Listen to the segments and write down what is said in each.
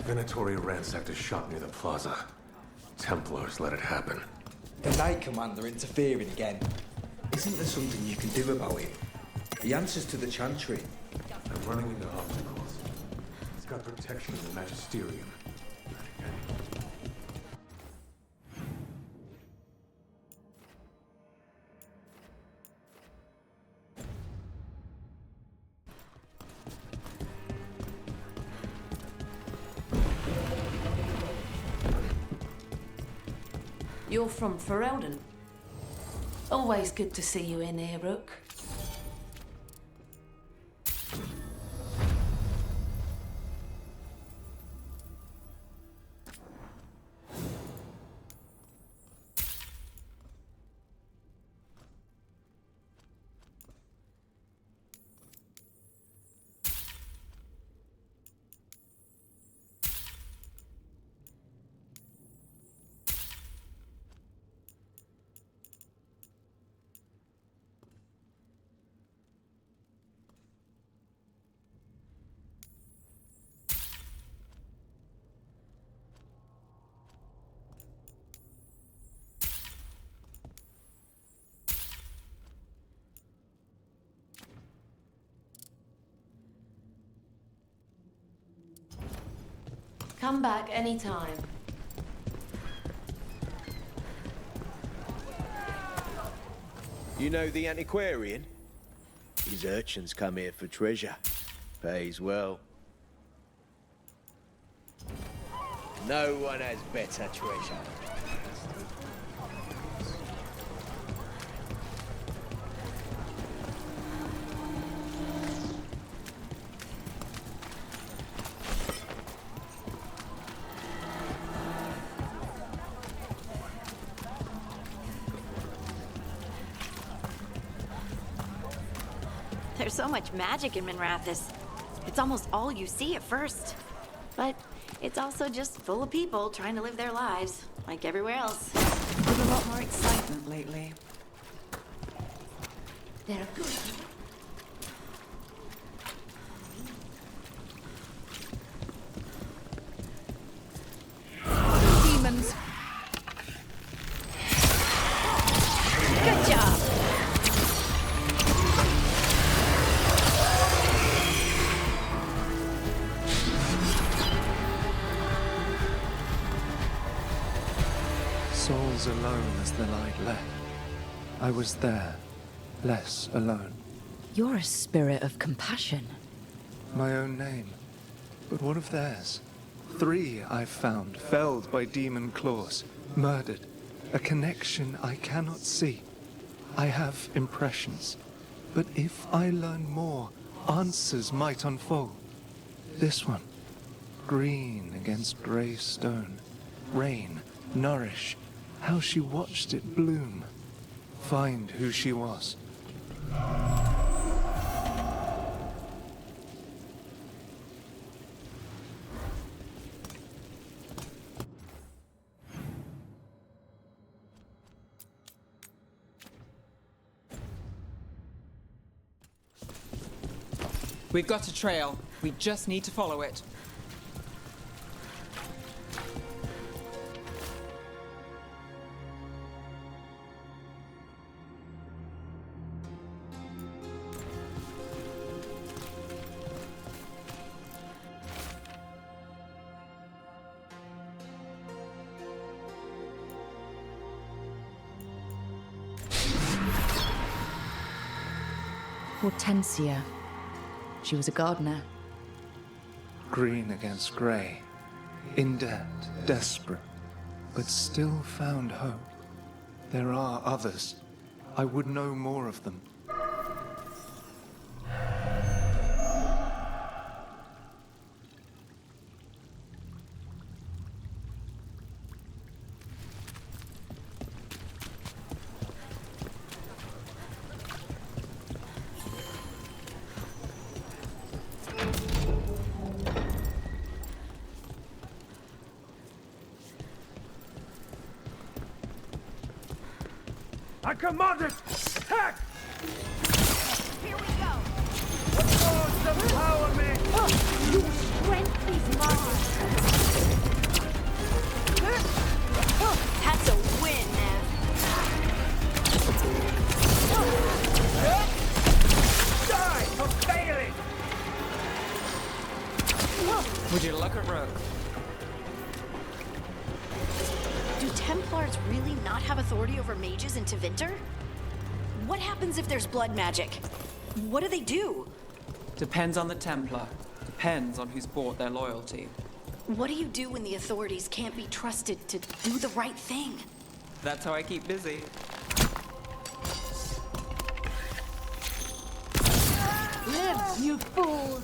Venatori ransacked a shop near the plaza. Templars let it happen. The Knight Commander interfering again. Isn't there something you can do about it? The answers to the Chantry. I'm running into obstacles. It's got protection in the Magisterium. You're from Ferelden. Always good to see you in here, Rook. Come back anytime. You know the antiquarian? His urchins come here for treasure. Pays well. No one has better treasure. There's so much magic in Minrathous. It's almost all you see at first. But it's also just full of people trying to live their lives, like everywhere else. With a lot more excitement lately. They're good. Demons! Good job! Souls alone as the light left. I was there, less alone. You're a spirit of compassion. My own name. But what of theirs? 3 I've found, felled by demon claws, murdered. A connection I cannot see. I have impressions. But if I learn more, answers might unfold. This one. Green against grey stone. Rain, nourish. How she watched it bloom. Find who she was. We've got a trail. We just need to follow it. Hortensia. She was a gardener. Green against grey. In debt, desperate. But still found hope. There are others. I would know more of them. I commanded! Attack! Here we go! What force empower me? Your strength is mine! Would you look at Rook? Do Templars really not have authority over mages in Tevinter? What happens if there's blood magic? What do they do? Depends on the Templar. Depends on who's bought their loyalty. What do you do when the authorities can't be trusted to do the right thing? That's how I keep busy. Live, you fool!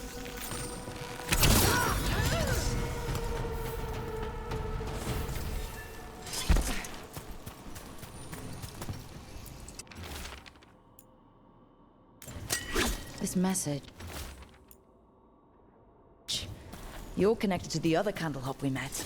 This message. You're connected to the other Candlehop we met.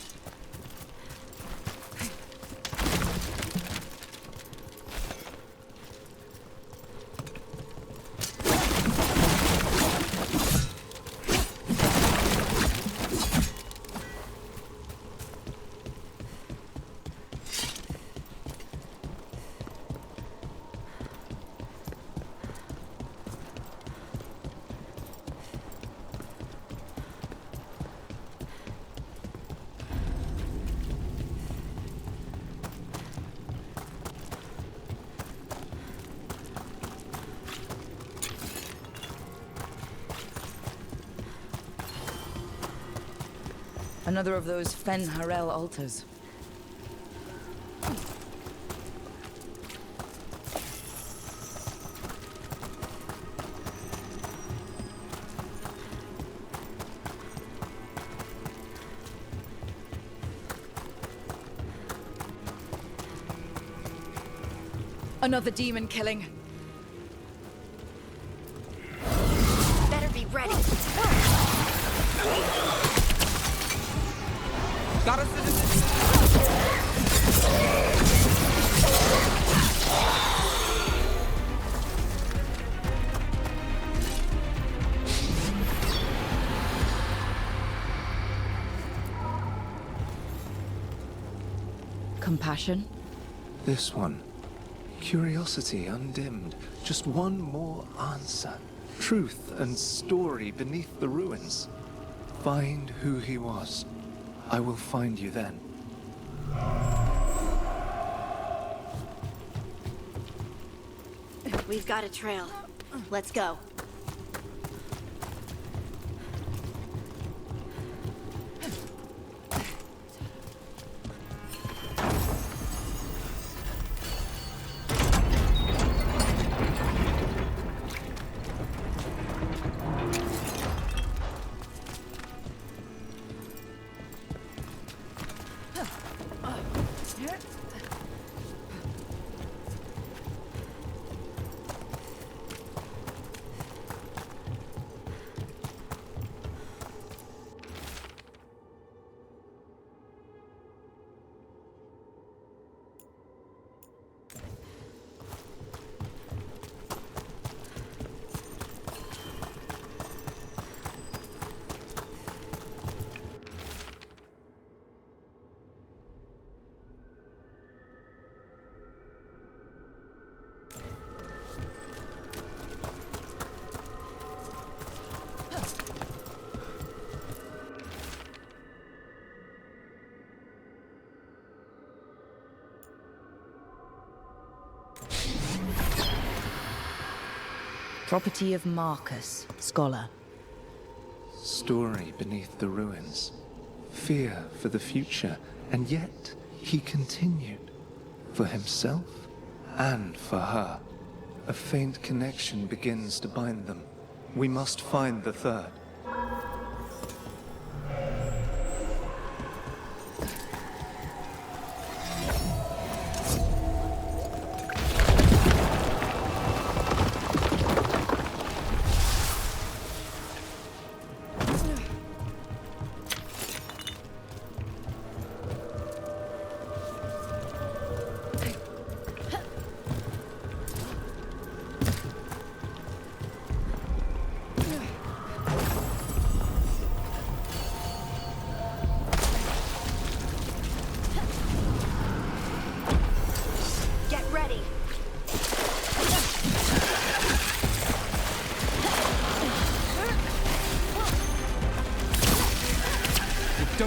Another of those Fen Harel altars. Another demon killing. Better be ready. Got a citizen! Compassion? This one. Curiosity undimmed. Just one more answer. Truth and story beneath the ruins. Find who he was. I will find you then. We've got a trail. Let's go. Property of Marcus, scholar. Story beneath the ruins. Fear for the future, and yet he continued. For himself and for her. A faint connection begins to bind them. We must find the third.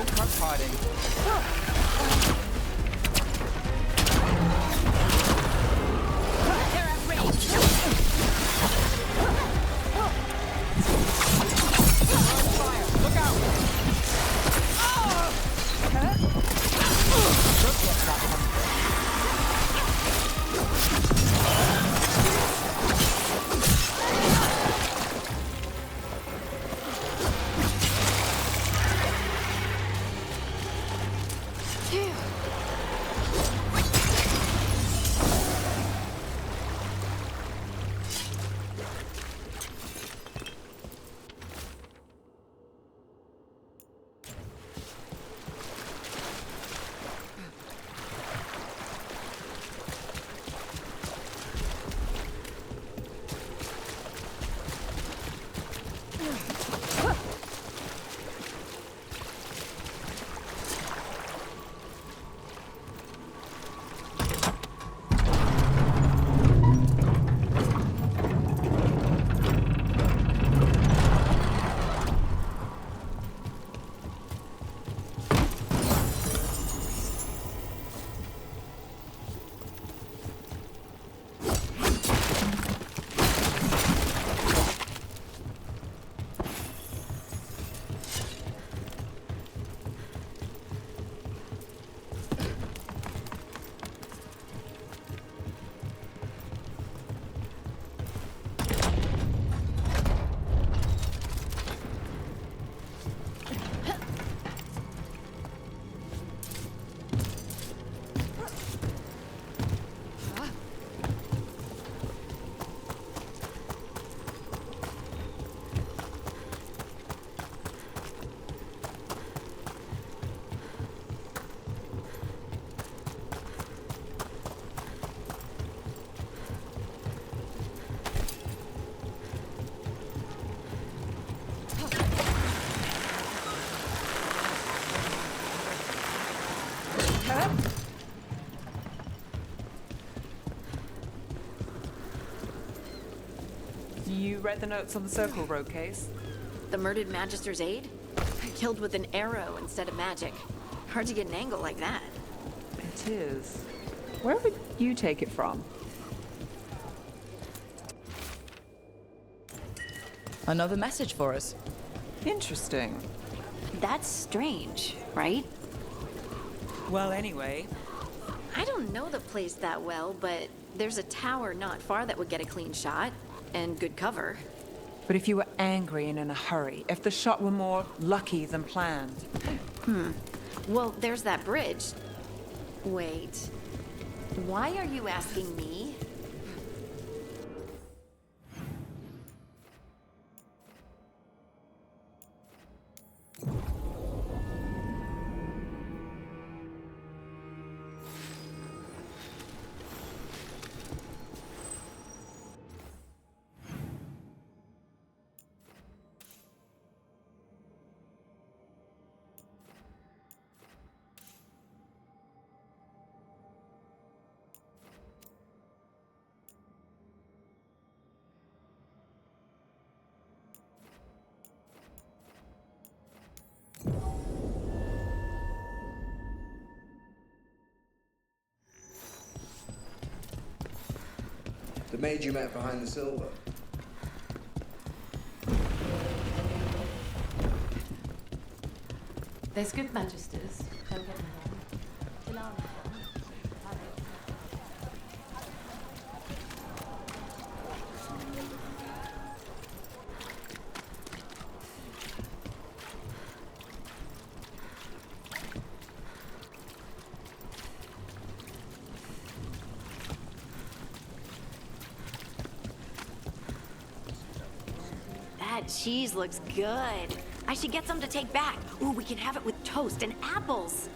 cock hiding. You read the notes on the Circle Road case? The murdered Magister's aide? Killed with an arrow instead of magic. Hard to get an angle like that. It is. Where would you take it from? Another message for us. Interesting. That's strange, right? Well, anyway, I don't know the place that well, but there's a tower not far that would get a clean shot. And good cover. but if you were angry and in a hurry, if the shot were more lucky than planned. Well, there's that bridge. Wait. Why are you asking me? The maid you met behind the silver. There's good magisters. Don't get me wrong. That cheese looks good. I should get some to take back. Ooh, we can have it with toast and apples.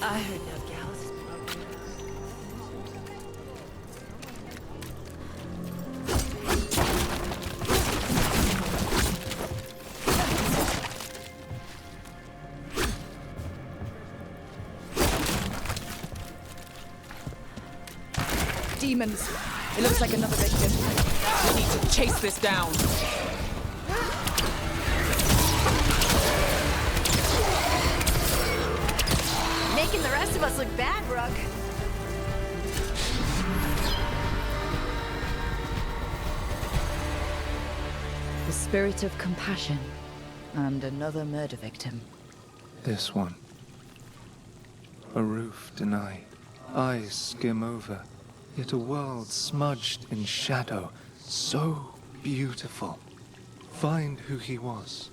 I heard no gals. Demons. It looks like another victim. We need to chase this down. Making the rest of us look bad, Rook. The spirit of compassion. And another murder victim. This one. A roof denied. Eyes skim over. Yet a world smudged in shadow. So beautiful. Find who he was.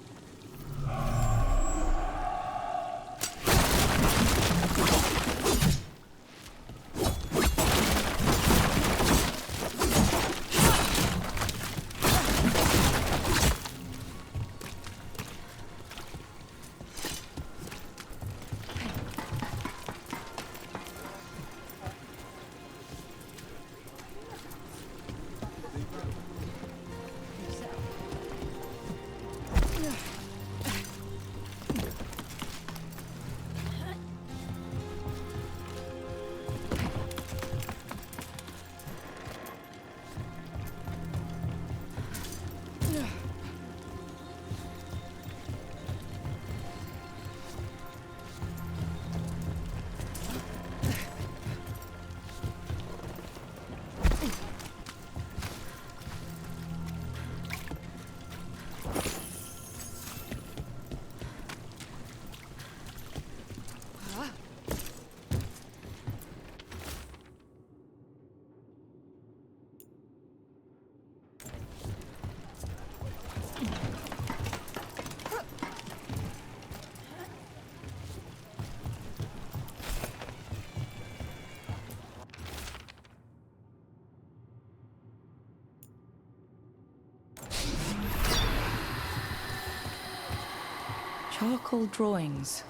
Charcoal drawings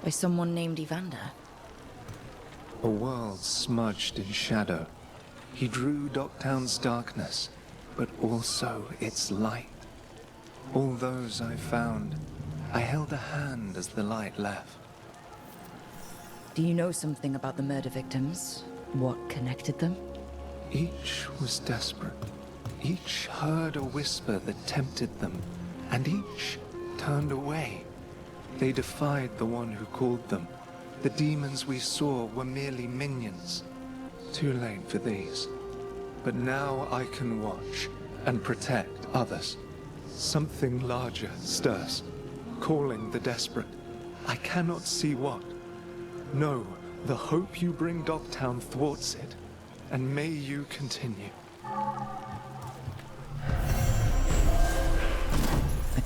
by someone named Evander. A world smudged in shadow. He drew Docktown's darkness, but also its light. All those I found, I held a hand as the light left. Do you know something about the murder victims? What connected them? Each was desperate. Each heard a whisper that tempted them, and each turned away. They defied the one who called them. The demons we saw were merely minions. Too late for these. But now I can watch and protect others. Something larger stirs, calling the desperate. I cannot see what. No, the hope you bring Docktown thwarts it, and may you continue. A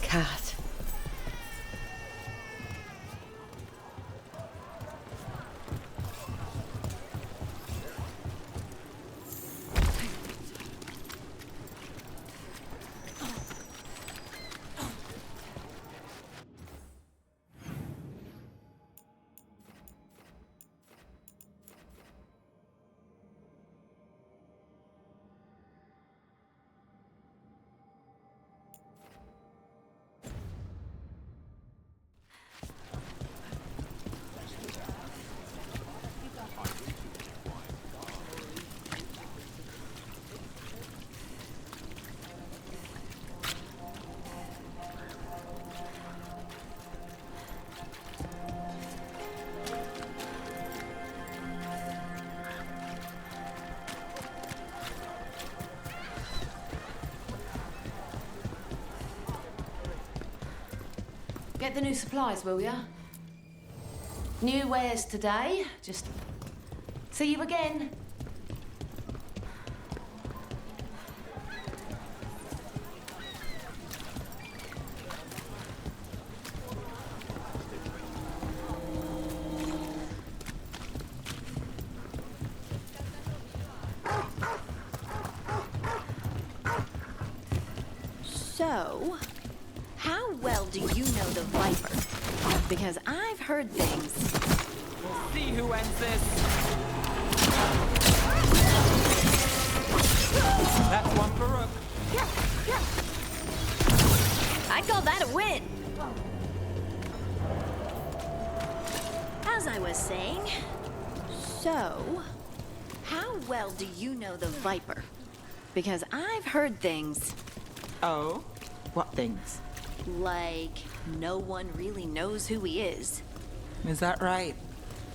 cat. Get the new supplies, will ya? New wares today. Just see you again. So, how well do you know the Viper? Because I've heard things. We'll see who ends this. That's one for Rook. I'd call that a win. As I was saying, so, how well do you know the Viper? Because I've heard things. Oh? What things? Like, no one really knows who he is. Is that right?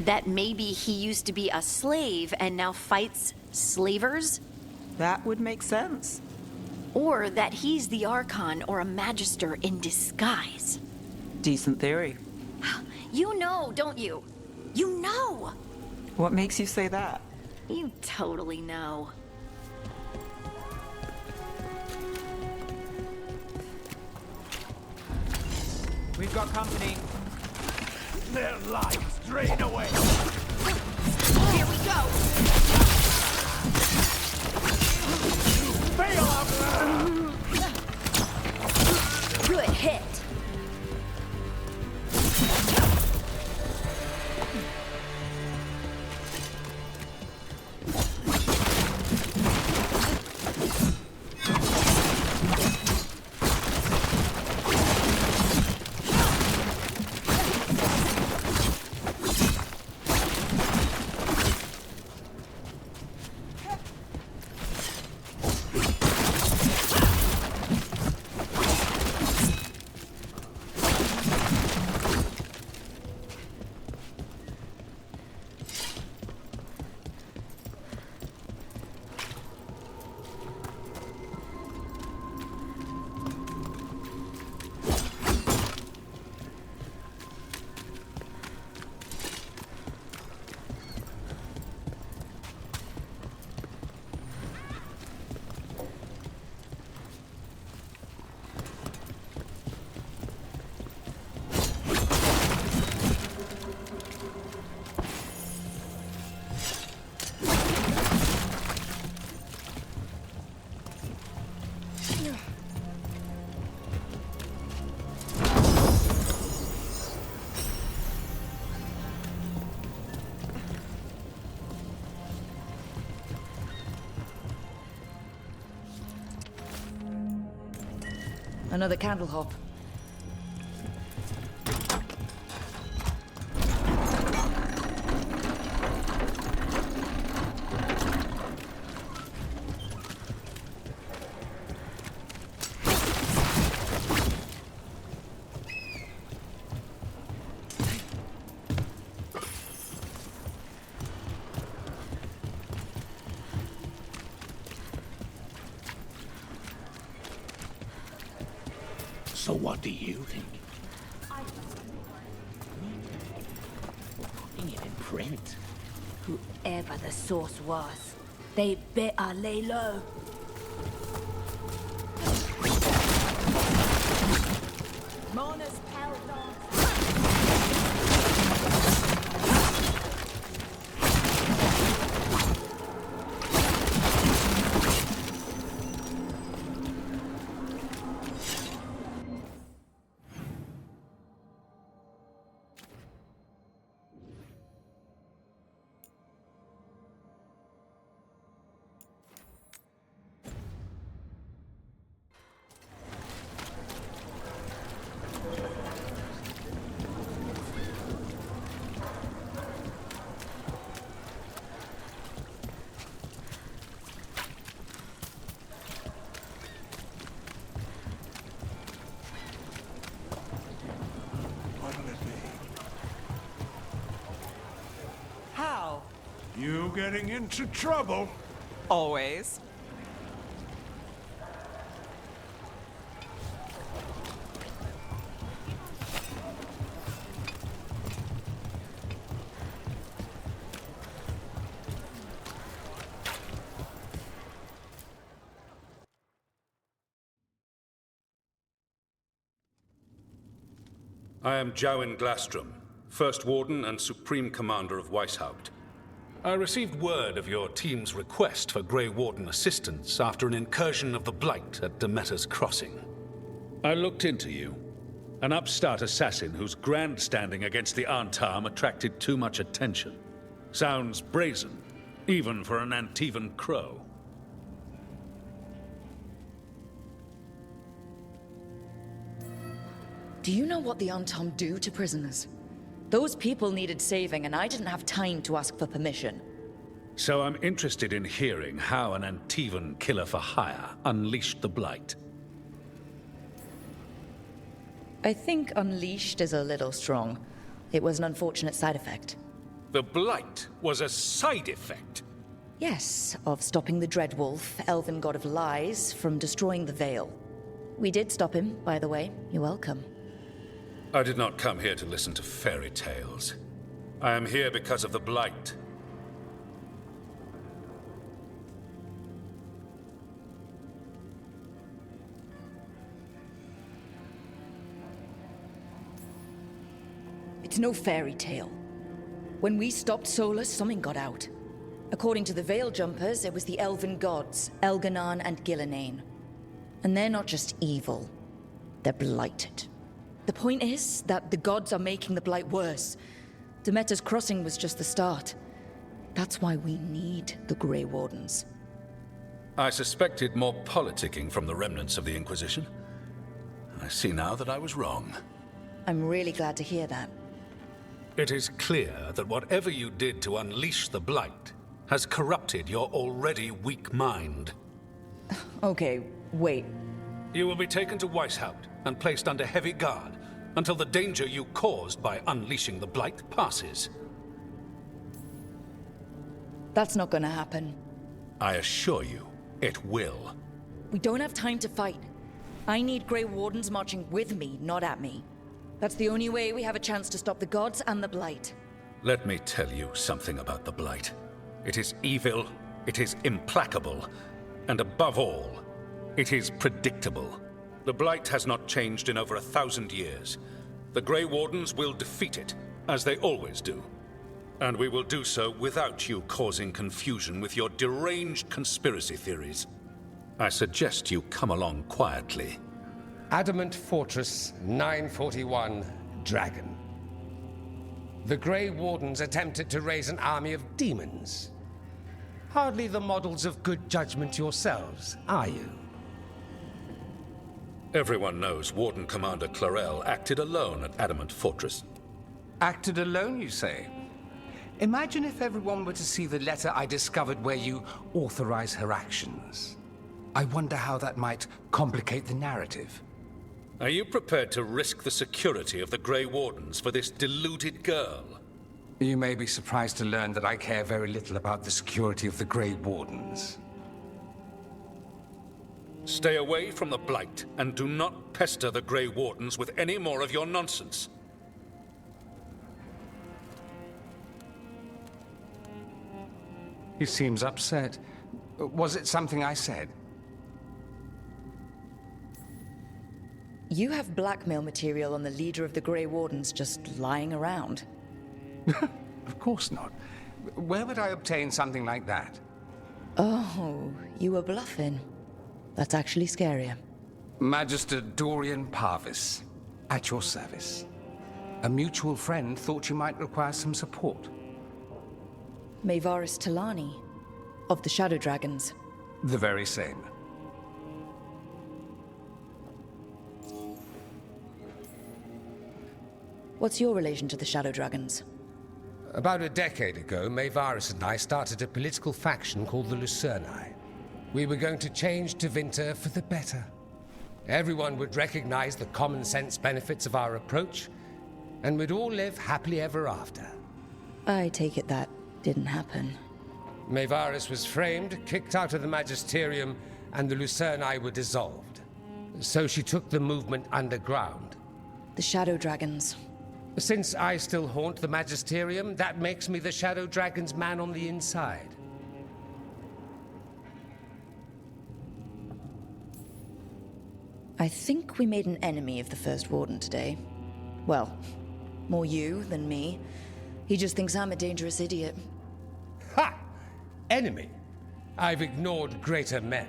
That maybe he used to be a slave and now fights slavers? That would make sense. Or that he's the Archon or a Magister in disguise. Decent theory. You know, don't you? You know! What makes you say that? You totally know. We've got company. Their lives drain away. Here we go! Fail up! Good hit! Another candle hop. So what do you think? Putting it in print. Whoever the source was, they better lay low. Mona's held on. How? You getting into trouble? Always. I am Jowen Glastrom, First Warden and Supreme Commander of Weishaupt. I received word of your team's request for Grey Warden assistance after an incursion of the Blight at Demeter's Crossing. I looked into you, An upstart assassin whose grandstanding against the Antam attracted too much attention. Sounds brazen, even for an Antivan crow. Do you know what the Antam do to prisoners? Those people needed saving, and I didn't have time to ask for permission. So I'm interested in hearing how an Antivan killer for hire unleashed the Blight. I think unleashed is a little strong. It was an unfortunate side effect. The Blight was a side effect? Yes, of stopping the Dreadwolf, elven god of lies, from destroying the Veil. We did stop him, by the way. You're welcome. I did not come here to listen to fairy tales. I am here because of the Blight. It's no fairy tale. When we stopped Solas, something got out. According to the Veil Jumpers, it was the elven gods, Elganan and Gillenane. And they're not just evil, they're blighted. The point is that the gods are making the Blight worse. Demeter's Crossing was just the start. That's why we need the Grey Wardens. I suspected more politicking from the remnants of the Inquisition. I see now that I was wrong. I'm really glad to hear that. It is clear that whatever you did to unleash the Blight has corrupted your already weak mind. Okay, wait. You will be taken to Weishaupt and placed under heavy guard until the danger you caused by unleashing the Blight passes. That's not gonna happen. I assure you, it will. We don't have time to fight. I need Grey Wardens marching with me, not at me. That's the only way we have a chance to stop the gods and the Blight. Let me tell you something about the Blight. It is evil, it is implacable, and above all, it is predictable. The Blight has not changed in over 1,000 years. The Grey Wardens will defeat it, as they always do. And we will do so without you causing confusion with your deranged conspiracy theories. I suggest you come along quietly. Adamant Fortress 941, Dragon. The Grey Wardens attempted to raise an army of demons. Hardly the models of good judgment yourselves, are you? Everyone knows Warden Commander Clarel acted alone at Adamant Fortress. Acted alone, you say? Imagine if everyone were to see the letter I discovered where you authorize her actions. I wonder how that might complicate the narrative. Are you prepared to risk the security of the Grey Wardens for this deluded girl? You may be surprised to learn that I care very little about the security of the Grey Wardens. Stay away from the Blight, and do not pester the Grey Wardens with any more of your nonsense. He seems upset. Was it something I said? You have blackmail material on the leader of the Grey Wardens just lying around. Of course not. Where would I obtain something like that? Oh, you were bluffing. That's actually scarier. Magister Dorian Parvis, at your service. A mutual friend thought you might require some support. Mayvaris Talani, of the Shadow Dragons. The very same. What's your relation to the Shadow Dragons? About a decade ago, Mayvaris and I started a political faction called the Lucerni. We were going to change Tevinter for the better. Everyone would recognize the common sense benefits of our approach, and we'd all live happily ever after. I take it that didn't happen. Mayvaris was framed, kicked out of the Magisterium, and the Lucerni were dissolved. So she took the movement underground. The Shadow Dragons. Since I still haunt the Magisterium, that makes me the Shadow Dragon's man on the inside. I think we made an enemy of the First Warden today. Well, more you than me. He just thinks I'm a dangerous idiot. Ha! Enemy? I've ignored greater men.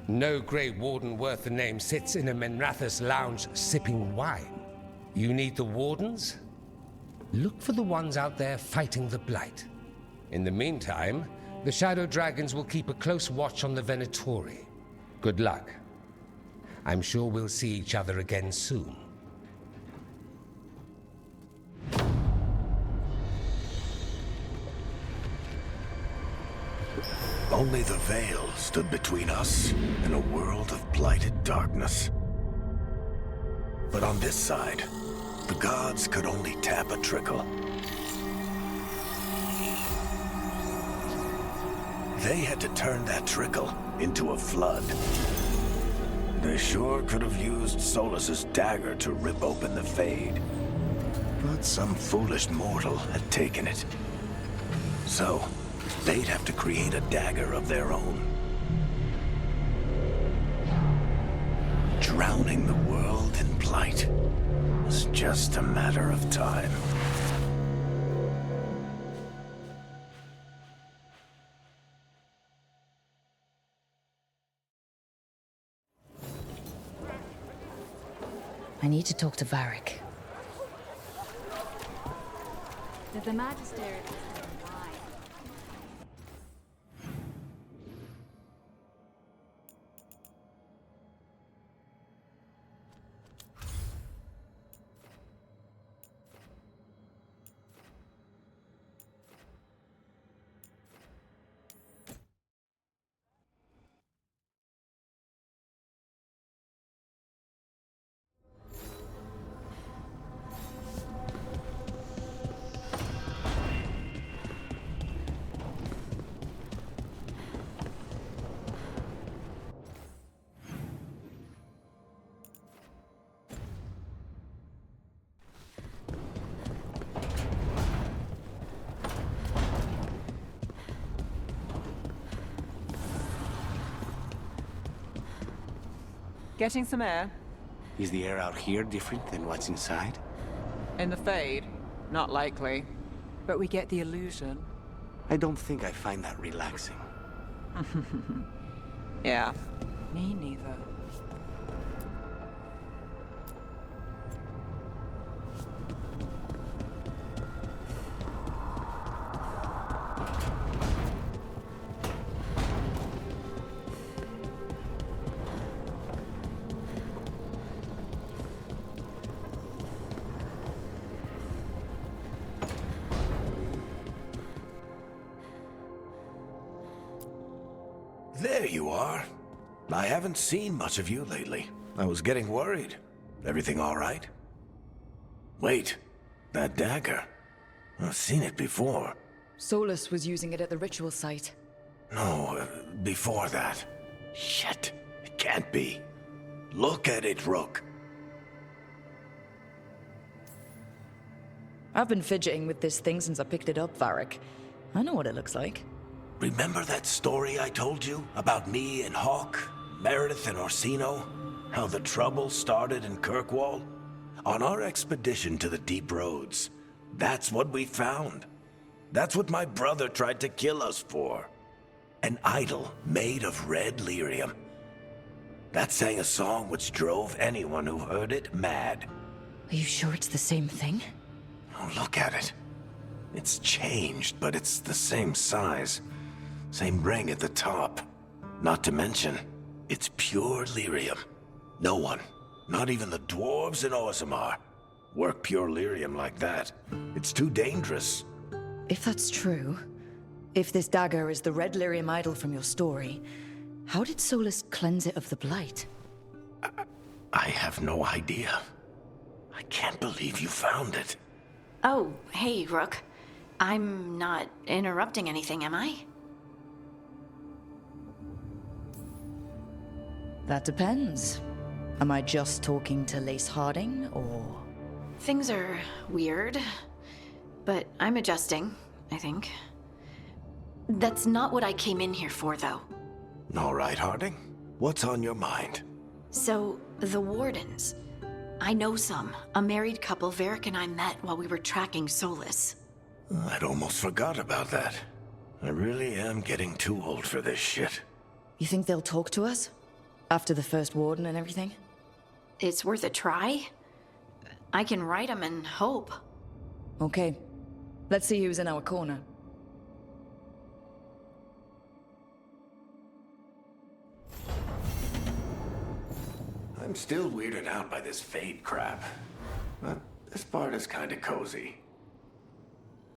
No Grey Warden worth the name sits in a Minrathous lounge sipping wine. You need the Wardens? Look for the ones out there fighting the Blight. In the meantime, the Shadow Dragons will keep a close watch on the Venatori. Good luck. I'm sure we'll see each other again soon. Only the veil stood between us and a world of blighted darkness. But on this side, the gods could only tap a trickle. They had to turn that trickle into a flood. They sure could have used Solas's dagger to rip open the Fade. But some foolish mortal had taken it. So, they'd have to create a dagger of their own. Drowning the world in blight was just a matter of time. I need to talk to Varric. The Magister is why. Getting some air? Is the air out here different than what's inside? In the Fade? Not likely. But we get the illusion. I don't think I find that relaxing. Yeah, me neither. There you are. I haven't seen much of you lately. I was getting worried. Everything all right? Wait, that dagger. I've seen it before. Solas was using it at the ritual site. No, before that. Shit, it can't be. Look at it, Rook. I've been fidgeting with this thing since I picked it up, Varric. I know what it looks like. Remember that story I told you about me and Hawk, Meredith and Orsino? How the trouble started in Kirkwall? On our expedition to the Deep Roads, that's what we found. That's what my brother tried to kill us for. An idol made of red lyrium. That sang a song which drove anyone who heard it mad. Are you sure it's the same thing? Oh, look at it. It's changed, but it's the same size. Same ring at the top. Not to mention, it's pure lyrium. No one, not even the dwarves in Orzammar, work pure lyrium like that. It's too dangerous. If that's true, if this dagger is the red lyrium idol from your story, how did Solas cleanse it of the blight? I have no idea. I can't believe you found it. Oh, hey, Rook. I'm not interrupting anything, am I? That depends. Am I just talking to Lace Harding, or...? Things are weird, but I'm adjusting, I think. That's not what I came in here for, though. All right, Harding. What's on your mind? So, the Wardens. I know some. A married couple Varric and I met while we were tracking Solas. I'd almost forgot about that. I really am getting too old for this shit. You think they'll talk to us? After the first warden and everything? It's worth a try. I can write them and hope. Okay. Let's see who's in our corner. I'm still weirded out by this fade crap. But this part is kinda cozy.